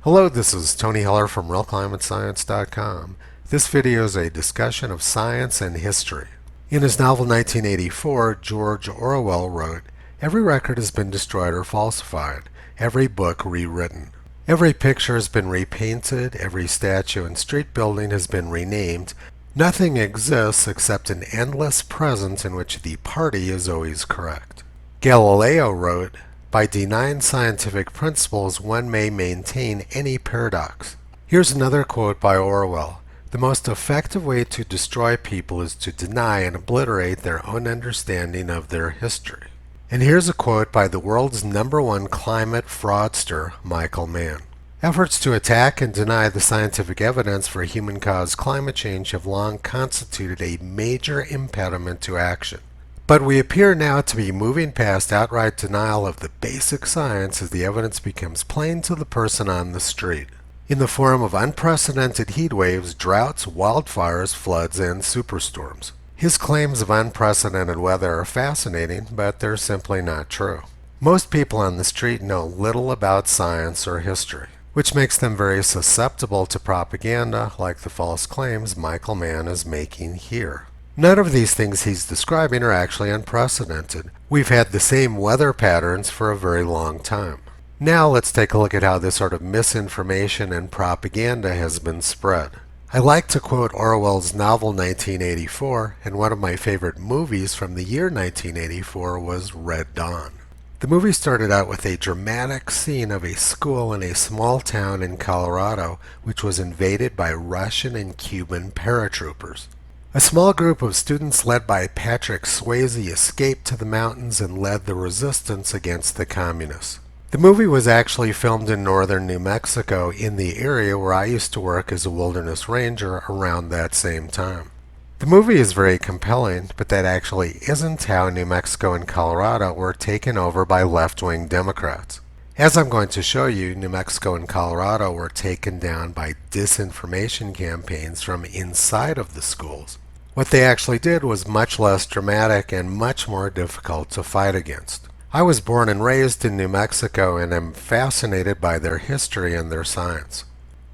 Hello, this is Tony Heller from RealClimateScience.com. This video is a discussion of science and history. In his novel 1984, George Orwell wrote, "Every record has been destroyed or falsified, every book rewritten. Every picture has been repainted, every statue and street building has been renamed. Nothing exists except an endless present in which the party is always correct." Galileo wrote, "By denying scientific principles, one may maintain any paradox." Here's another quote by Orwell. "The most effective way to destroy people is to deny and obliterate their own understanding of their history." And here's a quote by the world's #1 climate fraudster, Michael Mann. "Efforts to attack and deny the scientific evidence for human-caused climate change have long constituted a major impediment to action. But we appear now to be moving past outright denial of the basic science as the evidence becomes plain to the person on the street, in the form of unprecedented heat waves, droughts, wildfires, floods, and superstorms." His claims of unprecedented weather are fascinating, but they're simply not true. Most people on the street know little about science or history, which makes them very susceptible to propaganda like the false claims Michael Mann is making here. None of these things he's describing are actually unprecedented. We've had the same weather patterns for a very long time. Now let's take a look at how this sort of misinformation and propaganda has been spread. I like to quote Orwell's novel 1984, and one of my favorite movies from the year 1984 was Red Dawn. The movie started out with a dramatic scene of a school in a small town in Colorado which was invaded by Russian and Cuban paratroopers. A small group of students led by Patrick Swayze escaped to the mountains and led the resistance against the communists. The movie was actually filmed in northern New Mexico, in the area where I used to work as a wilderness ranger around that same time. The movie is very compelling, but that actually isn't how New Mexico and Colorado were taken over by left-wing Democrats. As I'm going to show you, New Mexico and Colorado were taken down by disinformation campaigns from inside of the schools. What they actually did was much less dramatic and much more difficult to fight against. I was born and raised in New Mexico and am fascinated by their history and their science.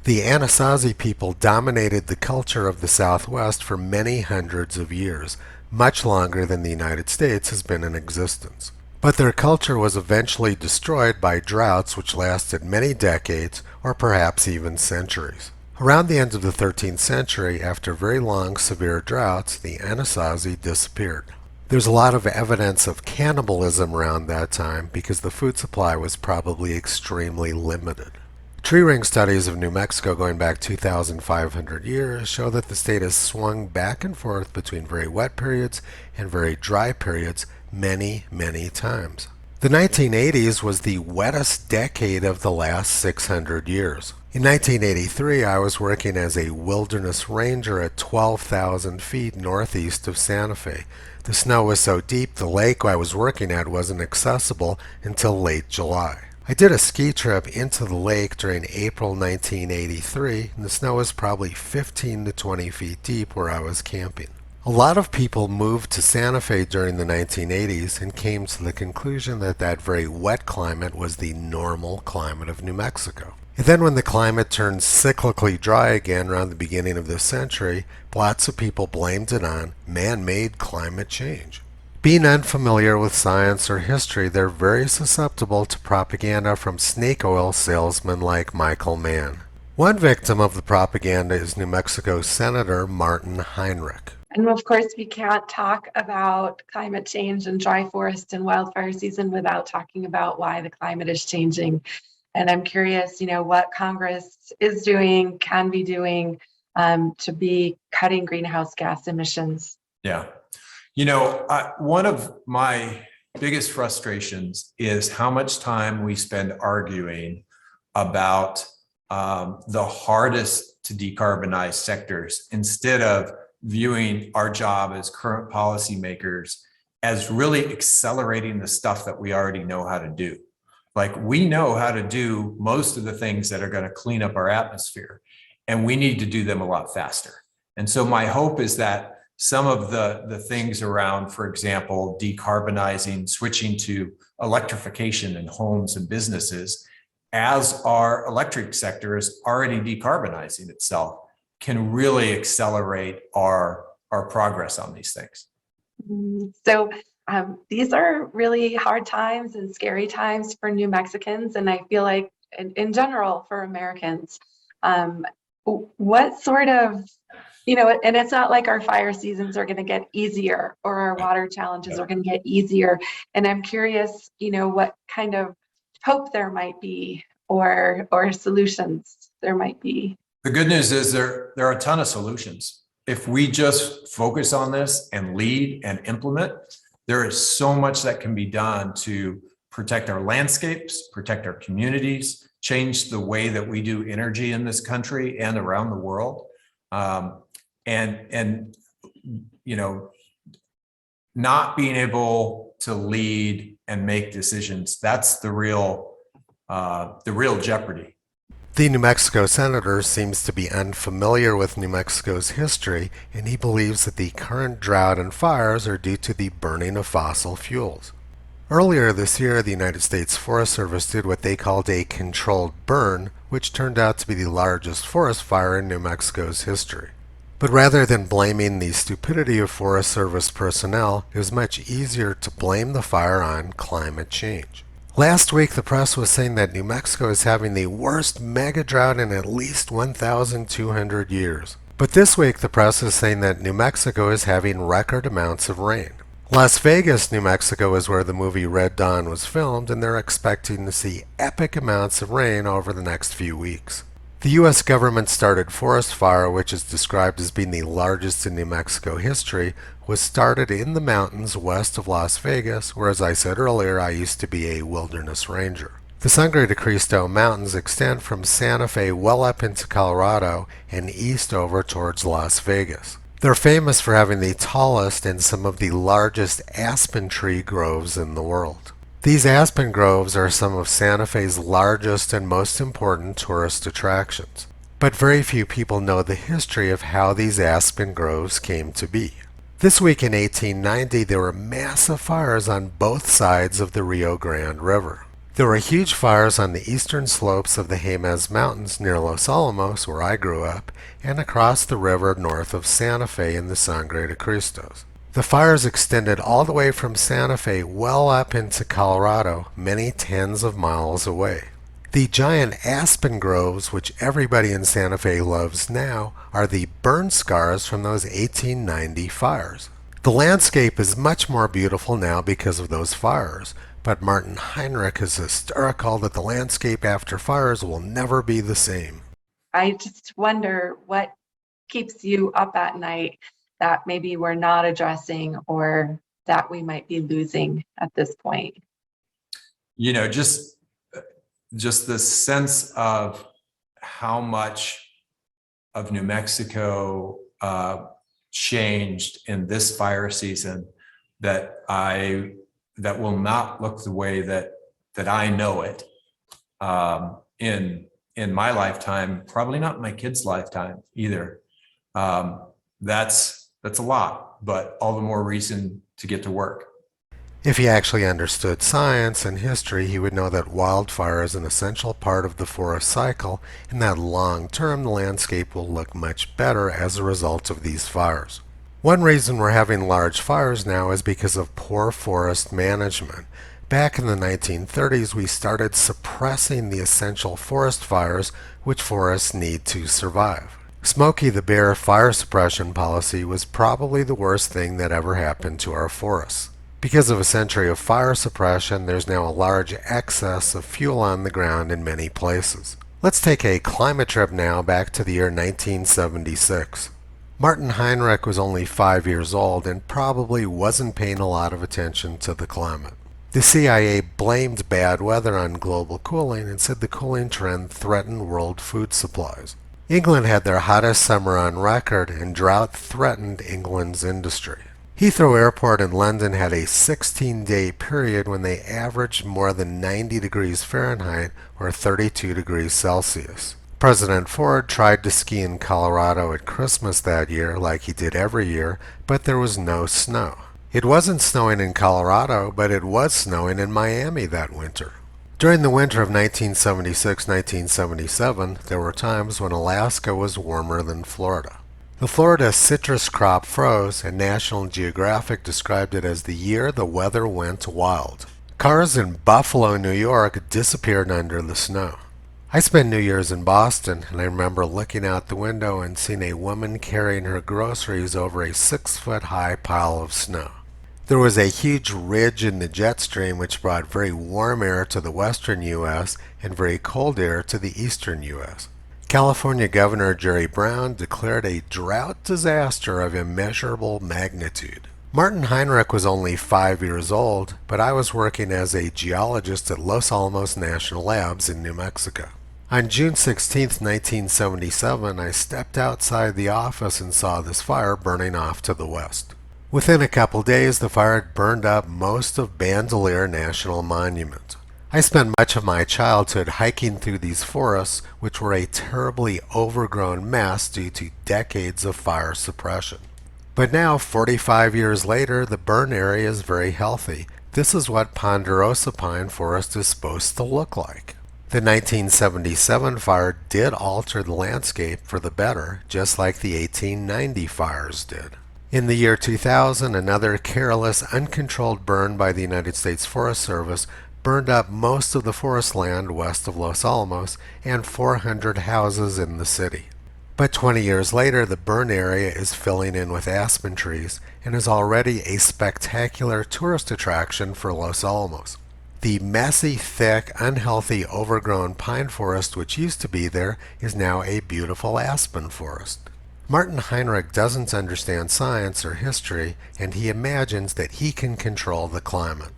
The Anasazi people dominated the culture of the Southwest for many hundreds of years, much longer than the United States has been in existence. But their culture was eventually destroyed by droughts which lasted many decades or perhaps even centuries. Around the end of the 13th century, after very long, severe droughts, the Anasazi disappeared. There's a lot of evidence of cannibalism around that time because the food supply was probably extremely limited. Tree ring studies of New Mexico going back 2,500 years show that the state has swung back and forth between very wet periods and very dry periods many, many times. The 1980s was the wettest decade of the last 600 years. In 1983, I was working as a wilderness ranger at 12,000 feet northeast of Santa Fe. The snow was so deep the lake I was working at wasn't accessible until late July. I did a ski trip into the lake during April 1983, and the snow was probably 15 to 20 feet deep where I was camping. A lot of people moved to Santa Fe during the 1980s and came to the conclusion that that very wet climate was the normal climate of New Mexico. And then when the climate turned cyclically dry again around the beginning of this century, lots of people blamed it on man-made climate change. Being unfamiliar with science or history, they're very susceptible to propaganda from snake oil salesmen like Michael Mann. One victim of the propaganda is New Mexico Senator Martin Heinrich. And of course, we can't talk about climate change and dry forest and wildfire season without talking about why the climate is changing. And I'm curious, what Congress is doing, can be doing to be cutting greenhouse gas emissions. Yeah. One of my biggest frustrations is how much time we spend arguing about the hardest to decarbonize sectors instead of viewing our job as current policymakers as really accelerating the stuff that we already know how to do. Like, we know how to do most of the things that are going to clean up our atmosphere, and we need to do them a lot faster. And so my hope is that some of the things around, for example, decarbonizing, switching to electrification in homes and businesses, as our electric sector is already decarbonizing itself, can really accelerate our progress on these things. So these are really hard times and scary times for New Mexicans, and I feel like in general for Americans. What sort of, and it's not like our fire seasons are going to get easier or our water challenges are going to get easier. And I'm curious, what kind of hope there might be or solutions there might be. The good news is there are a ton of solutions. If we just focus on this and lead and implement, there is so much that can be done to protect our landscapes, protect our communities, change the way that we do energy in this country and around the world. And not being able to lead and make decisions, that's the real jeopardy. The New Mexico senator seems to be unfamiliar with New Mexico's history, and he believes that the current drought and fires are due to the burning of fossil fuels. Earlier this year, the United States Forest Service did what they called a controlled burn, which turned out to be the largest forest fire in New Mexico's history. But rather than blaming the stupidity of Forest Service personnel, it was much easier to blame the fire on climate change. Last week, the press was saying that New Mexico is having the worst mega drought in at least 1,200 years. But this week, the press is saying that New Mexico is having record amounts of rain. Las Vegas, New Mexico is where the movie Red Dawn was filmed, and they're expecting to see epic amounts of rain over the next few weeks. The U.S. government started forest fire, which is described as being the largest in New Mexico history, was started in the mountains west of Las Vegas, where, as I said earlier, I used to be a wilderness ranger. The Sangre de Cristo Mountains extend from Santa Fe well up into Colorado and east over towards Las Vegas. They're famous for having the tallest and some of the largest aspen tree groves in the world. These aspen groves are some of Santa Fe's largest and most important tourist attractions. But very few people know the history of how these aspen groves came to be. This week in 1890, there were massive fires on both sides of the Rio Grande River. There were huge fires on the eastern slopes of the Jemez Mountains near Los Alamos, where I grew up, and across the river north of Santa Fe in the Sangre de Cristos. The fires extended all the way from Santa Fe well up into Colorado, many tens of miles away. The giant aspen groves, which everybody in Santa Fe loves now, are the burn scars from those 1890 fires. The landscape is much more beautiful now because of those fires, but Martin Heinrich is hysterical that the landscape after fires will never be the same. I just wonder what keeps you up at night that maybe we're not addressing or that we might be losing at this point. Just the sense of how much of New Mexico changed in this fire season that will not look the way that I know it in my lifetime, probably not my kids' lifetime either. That's a lot, but all the more reason to get to work. If he actually understood science and history, he would know that wildfire is an essential part of the forest cycle, and that long term the landscape will look much better as a result of these fires. One reason we're having large fires now is because of poor forest management. Back in the 1930s, we started suppressing the essential forest fires which forests need to survive. Smokey the Bear fire suppression policy was probably the worst thing that ever happened to our forests. Because of a century of fire suppression, there's now a large excess of fuel on the ground in many places. Let's take a climate trip now back to the year 1976. Martin Heinrich was only 5 years old and probably wasn't paying a lot of attention to the climate. The CIA blamed bad weather on global cooling and said the cooling trend threatened world food supplies. England had their hottest summer on record, and drought threatened England's industry. Heathrow Airport in London had a 16-day period when they averaged more than 90 degrees Fahrenheit or 32 degrees Celsius. President Ford tried to ski in Colorado at Christmas that year like he did every year, but there was no snow. It wasn't snowing in Colorado, but it was snowing in Miami that winter. During the winter of 1976-1977, there were times when Alaska was warmer than Florida. The Florida citrus crop froze, and National Geographic described it as the year the weather went wild. Cars in Buffalo, New York disappeared under the snow. I spent New Year's in Boston, and I remember looking out the window and seeing a woman carrying her groceries over a 6-foot-high pile of snow. There was a huge ridge in the jet stream which brought very warm air to the western U.S. and very cold air to the eastern U.S. California Governor Jerry Brown declared a drought disaster of immeasurable magnitude. Martin Heinrich was only 5 years old, but I was working as a geologist at Los Alamos National Labs in New Mexico. On June 16, 1977, I stepped outside the office and saw this fire burning off to the west. Within a couple days, the fire had burned up most of Bandelier National Monument. I spent much of my childhood hiking through these forests, which were a terribly overgrown mess due to decades of fire suppression. But now, 45 years later, the burn area is very healthy. This is what Ponderosa Pine Forest is supposed to look like. The 1977 fire did alter the landscape for the better, just like the 1890 fires did. In the year 2000, another careless, uncontrolled burn by the United States Forest Service burned up most of the forest land west of Los Alamos and 400 houses in the city. But 20 years later, the burn area is filling in with aspen trees and is already a spectacular tourist attraction for Los Alamos. The messy, thick, unhealthy, overgrown pine forest which used to be there is now a beautiful aspen forest. Martin Heinrich doesn't understand science or history, and he imagines that he can control the climate.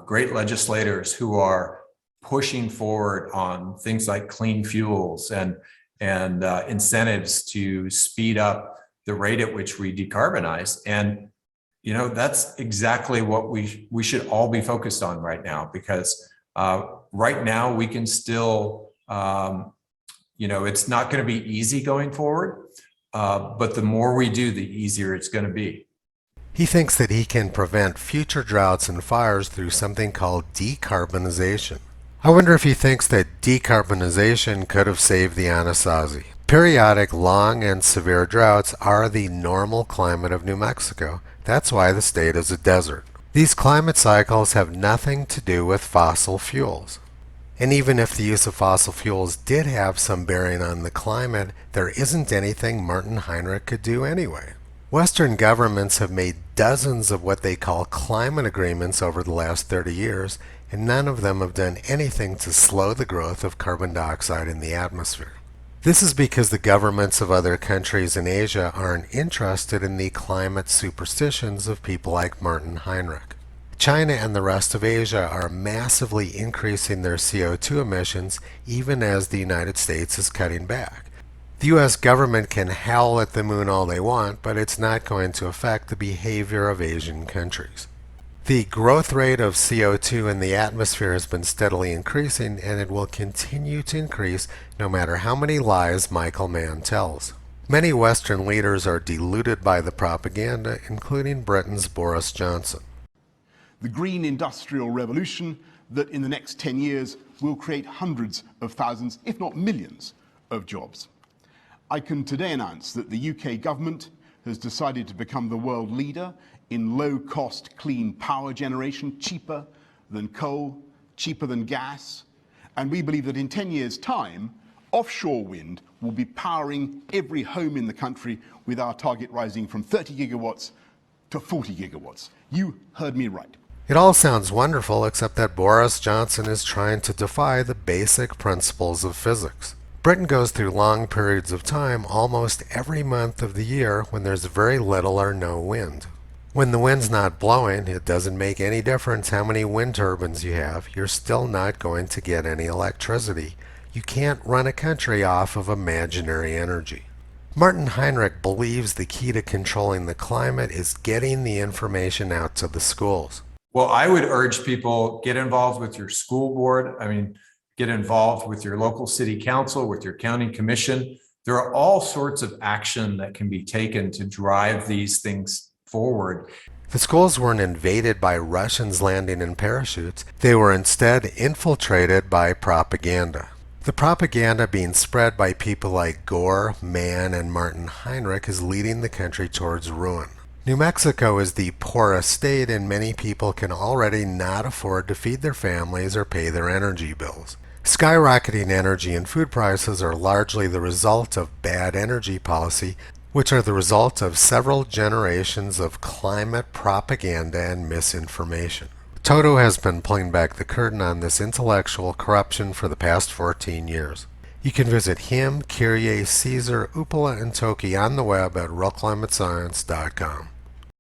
Great legislators who are pushing forward on things like clean fuels and incentives to speed up the rate at which we decarbonize. And, that's exactly what we should all be focused on right now, because right now we can still, it's not going to be easy going forward. But the more we do, the easier it's going to be. He thinks that he can prevent future droughts and fires through something called decarbonization. I wonder if he thinks that decarbonization could have saved the Anasazi. Periodic, long, and severe droughts are the normal climate of New Mexico. That's why the state is a desert. These climate cycles have nothing to do with fossil fuels. And even if the use of fossil fuels did have some bearing on the climate, there isn't anything Martin Heinrich could do anyway. Western governments have made dozens of what they call climate agreements over the last 30 years, and none of them have done anything to slow the growth of carbon dioxide in the atmosphere. This is because the governments of other countries in Asia aren't interested in the climate superstitions of people like Martin Heinrich. China and the rest of Asia are massively increasing their CO2 emissions even as the United States is cutting back. The U.S. government can howl at the moon all they want, but it's not going to affect the behavior of Asian countries. The growth rate of CO2 in the atmosphere has been steadily increasing, and it will continue to increase no matter how many lies Michael Mann tells. Many Western leaders are deluded by the propaganda, including Britain's Boris Johnson. The green industrial revolution that in the next 10 years will create hundreds of thousands, if not millions, of jobs. I can today announce that the UK government has decided to become the world leader in low-cost clean power generation, cheaper than coal, cheaper than gas. And we believe that in 10 years' time, offshore wind will be powering every home in the country, with our target rising from 30 gigawatts to 40 gigawatts. You heard me right. It all sounds wonderful, except that Boris Johnson is trying to defy the basic principles of physics. Britain goes through long periods of time almost every month of the year when there's very little or no wind. When the wind's not blowing, it doesn't make any difference how many wind turbines you have. You're still not going to get any electricity. You can't run a country off of imaginary energy. Martin Heinrich believes the key to controlling the climate is getting the information out to the schools. Well, I would urge people, get involved with your school board. Get involved with your local city council, with your county commission. There are all sorts of action that can be taken to drive these things forward. The schools weren't invaded by Russians landing in parachutes. They were instead infiltrated by propaganda. The propaganda being spread by people like Gore, Mann, and Martin Heinrich is leading the country towards ruin. New Mexico is the poorest state, and many people can already not afford to feed their families or pay their energy bills. Skyrocketing energy and food prices are largely the result of bad energy policy, which are the result of several generations of climate propaganda and misinformation. Toto has been pulling back the curtain on this intellectual corruption for the past 14 years. You can visit him, Kyrie, Caesar, Upala, and Toki on the web at realclimatescience.com.